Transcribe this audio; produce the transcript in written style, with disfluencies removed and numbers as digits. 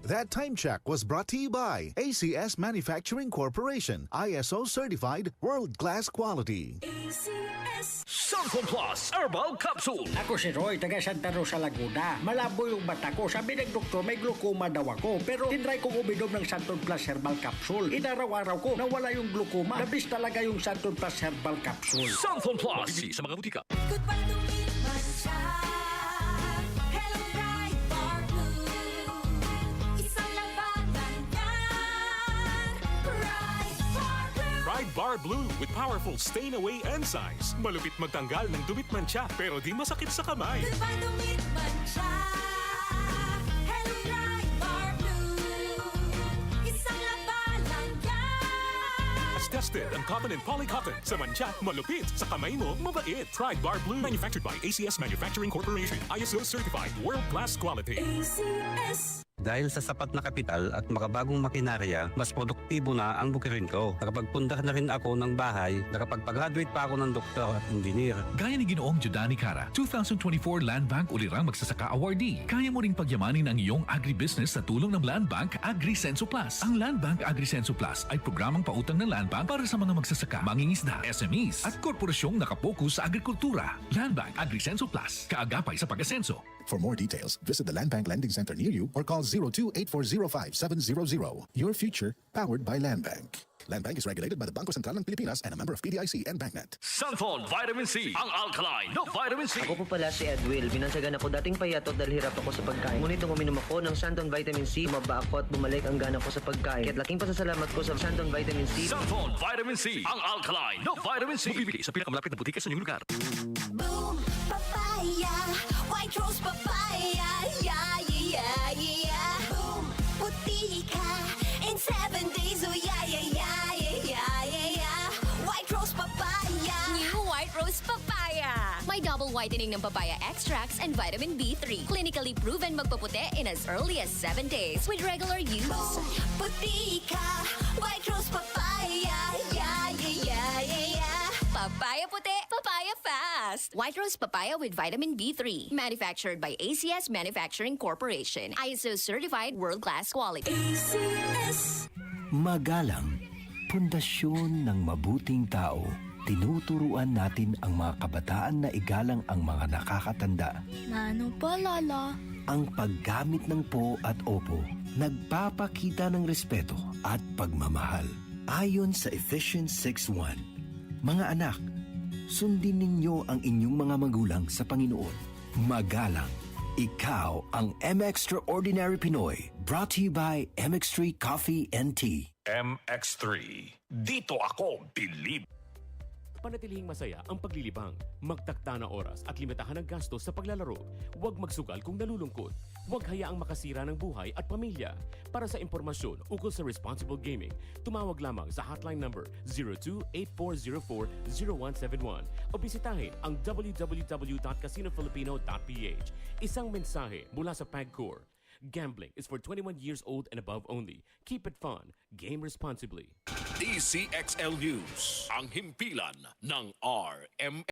That time check was brought to you by ACS Manufacturing Corporation, ISO certified world-class quality. Santon Plus Herbal Capsule. Ako si Roy, taga Santa Rosa, Laguna. Malabo yung mata ko. Sabi ng doktor, may glaucoma daw ako. Pero tinry kong uminom ng Santon Plus Herbal Capsule. Inaraw-araw ko, nawala yung glaucoma. Nabis talaga yung Santon Plus Herbal Capsule. Santon Plus. Bibili sa mga butika. Goodbye to me, Masya. Hello, bright bar blue. Isang labanan yan. Bright bar blue. Pride Bar Blue with powerful stain-away enzymes. Malupit magtanggal ng dumit mancha pero di masakit sa kamay. Goodbye to me, Masya. Hello, bright bar blue. Isang labanan yan. As tested ang cotton and polycotton. Sa mancha, malupit. Sa kamay mo, mabait. Pride Bar Blue. Manufactured by ACS Manufacturing Corporation. ISO certified world-class quality. ACS. Dahil sa sapat na kapital at makabagong makinarya, mas produktibo na ang bukirin ko. Nakapagpundar na rin ako ng bahay, nakapagpag-graduate pa ako ng doktor at engineer. Gaya ni Ginoong Jodani Cara, 2024 Land Bank Ulirang Magsasaka Awardee. Kaya mo ring pagyamanin ang iyong agribusiness sa tulong ng Land Bank AgriSenso Plus. Ang Land Bank AgriSenso Plus ay programang pautang ng Land Bank para sa mga magsasaka, mangingisda, SMEs at korporasyong nakapokus sa agrikultura. Land Bank AgriSenso Plus, kaagapay sa pag-asenso. For more details, visit the Land Bank Lending Center near you or call 02-8405-700. Your future, powered by Land Bank. Land Bank is regulated by the Bangko Sentral ng Pilipinas and a member of PDIC and BancNet. Santon Vitamin C. Ang alkaline na vitamin C. Ako po pala si Edwil. Binansagan ako dating payatot dahil hirap ako sa pagkain. Ngunit nung uminom ako ng Santon Vitamin C, umaba ako at bumalik ang gana ko sa pagkain. Kaya't laking pasasalamat ko sa Santon Vitamin C. Santon Vitamin C. Ang alkaline na vitamin C. Mabibili sa pinakamalapit na butika sa inyong lugar. Boom, papaya. White rose papaya. Yeah, yeah, yeah. Boom, puti ka. In 7 days, oh yeah, yeah, yeah, yeah, yeah, yeah. White rose papaya. New White Rose Papaya. May double whitening ng papaya extracts and vitamin B3. Clinically proven magpaputi in as early as 7 days with regular use. Boom, puti ka. White rose papaya. Yeah, yeah, yeah, yeah, yeah. Papaya puti, papaya fast. White Rose Papaya with vitamin B3. Manufactured by ACS Manufacturing Corporation. ISO certified world-class quality. ACS. Magalang, pundasyon ng mabuting tao. Tinuturuan natin ang mga kabataan na igalang ang mga nakakatanda. Ano pa, Lala? Ang paggamit ng po at opo, nagpapakita ng respeto at pagmamahal. Ayon sa Ephesians 6:1, mga anak, sundin ninyo ang inyong mga magulang sa Panginoon. Magalang, ikaw ang M-Extraordinary Pinoy. Brought to you by MX3 Coffee and Tea. MX3. Dito ako bilib. Panatilihing masaya ang paglilibang. Magtakda na oras at limitahan ang gastos sa paglalaro. Huwag magsugal kung nalulungkot. Huwag hayaang makasira ng buhay at pamilya. Para sa impormasyon ukol sa responsible gaming, tumawag lamang sa hotline number 02-8404-0171 o bisitahin ang www.casinofilipino.ph. Isang mensahe mula sa PAGCOR. Gambling is for 21 years old and above only. Keep it fun. Game responsibly. DCXL News. Ang himpilan ng RM.